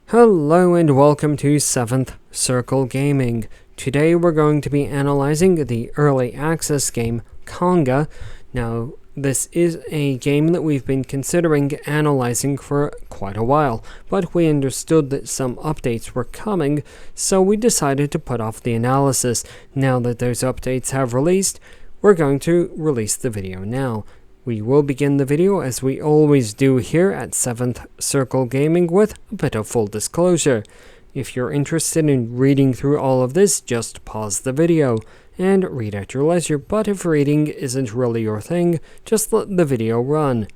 Hello and welcome to 7th Circle Gaming. Today we're going to be analyzing the early access game Qanga. Now, this is a game that we've been considering analyzing for quite a while, but we understood that some updates were coming, so we decided to put off the analysis. Now that those updates have released, we're going to release the video now. We will begin the video as we always do here at 7th Circle Gaming with a bit of full disclosure. If you're interested in reading through all of this, just pause the video and read at your leisure, but if reading isn't really your thing, just let the video run.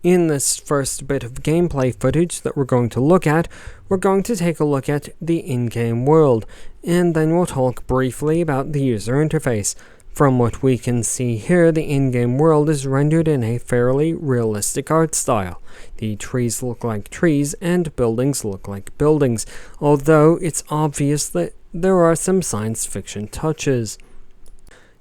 In this first bit of gameplay footage that we're going to look at, we're going to take a look at the in-game world, and then we'll talk briefly about the user interface. From what we can see here, the in-game world is rendered in a fairly realistic art style. The trees look like trees and buildings look like buildings, although it's obvious that there are some science fiction touches.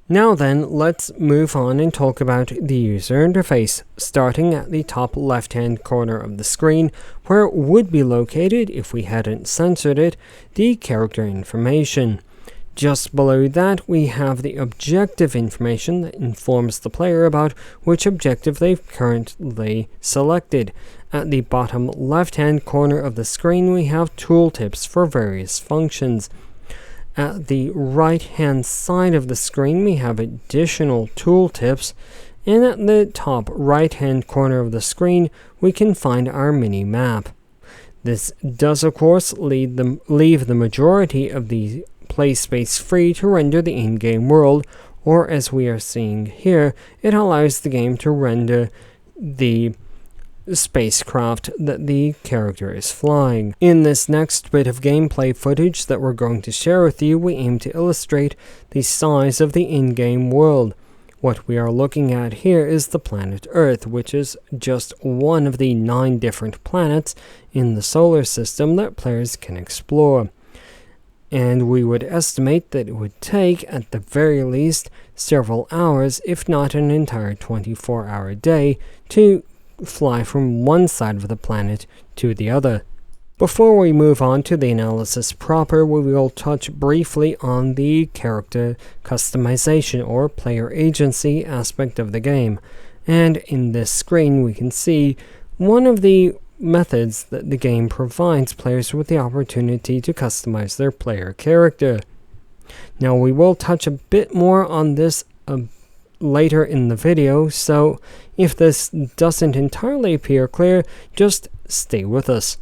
Now then, let's move on and talk about the user interface, starting at the top left-hand corner of the screen, where it would be located, if we hadn't censored it, the character information. Just below that, we have the objective information that informs the player about which objective they've currently selected. At the bottom left-hand corner of the screen, we have tooltips for various functions. At the right-hand side of the screen, we have additional tooltips, and at the top right-hand corner of the screen, we can find our mini-map. This does, of course, leave the majority of the play space free to render the in-game world, or as we are seeing here, it allows the game to render the spacecraft that the character is flying. In this next bit of gameplay footage that we're going to share with you, we aim to illustrate the size of the in-game world. What we are looking at here is the planet Earth, which is just one of the 9 different planets in the solar system that players can explore. And we would estimate that it would take, at the very least, several hours, if not an entire 24-hour day, to fly from one side of the planet to the other. Before we move on to the analysis proper, we will touch briefly on the character customization or player agency aspect of the game. And in this screen we can see one of the methods that the game provides players with the opportunity to customize their player character. Now we will touch a bit more on this later in the video, so if this doesn't entirely appear clear, just stay with us.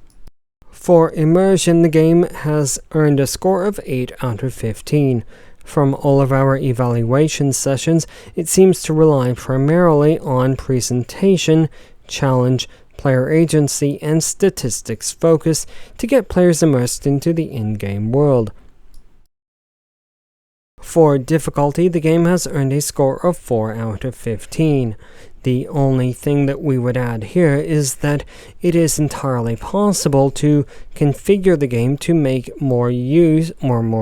For immersion, the game has earned a score of 8 out of 15. From all of our evaluation sessions, it seems to rely primarily on presentation, challenge, player agency, and statistics focus to get players immersed into the in-game world. For difficulty, the game has earned a score of 4 out of 15. The only thing that we would add here is that it is entirely possible to configure the game to make more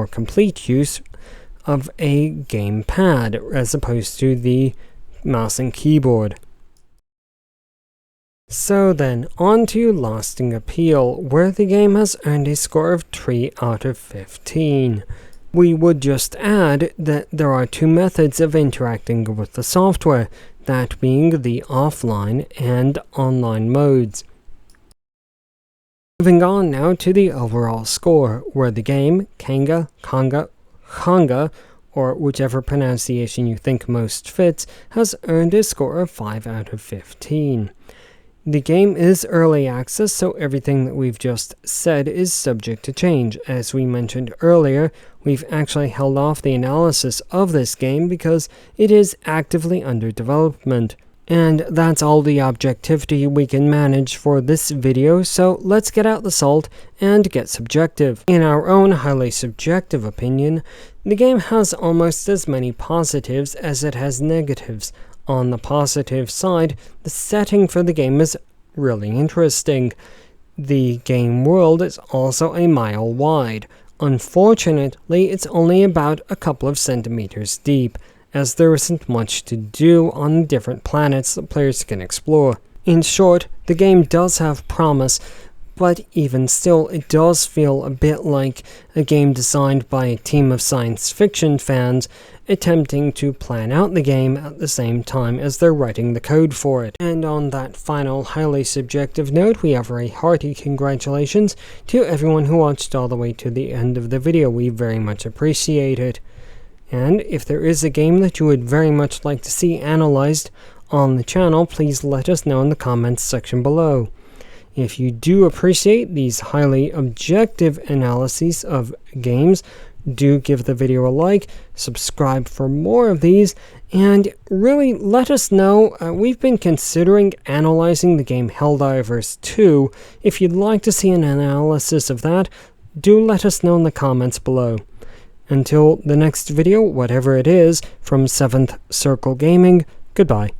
complete use of a gamepad as opposed to the mouse and keyboard. So then, on to Lasting Appeal, where the game has earned a score of 3 out of 15. We would just add that there are 2 methods of interacting with the software, that being the offline and online modes. Moving on now to the overall score, where the game, Qanga, or whichever pronunciation you think most fits, has earned a score of 5 out of 15. The game is early access, so everything that we've just said is subject to change. As we mentioned earlier, we've actually held off the analysis of this game because it is actively under development. And that's all the objectivity we can manage for this video, so let's get out the salt and get subjective. In our own highly subjective opinion, the game has almost as many positives as it has negatives. On the positive side, the setting for the game is really interesting. The game world is also a mile wide. Unfortunately, it's only about a couple of centimeters deep, as there isn't much to do on the different planets that players can explore. In short, the game does have promise, but even still, it does feel a bit like a game designed by a team of science fiction fans attempting to plan out the game at the same time as they're writing the code for it. And on that final, highly subjective note, we have a hearty congratulations to everyone who watched all the way to the end of the video. We very much appreciate it. And if there is a game that you would very much like to see analyzed on the channel, please let us know in the comments section below. If you do appreciate these highly objective analyses of games, do give the video a like, subscribe for more of these, and really let us know. We've been considering analyzing the game Helldivers 2. If you'd like to see an analysis of that, do let us know in the comments below. Until the next video, whatever it is, from 7th Circle Gaming, goodbye.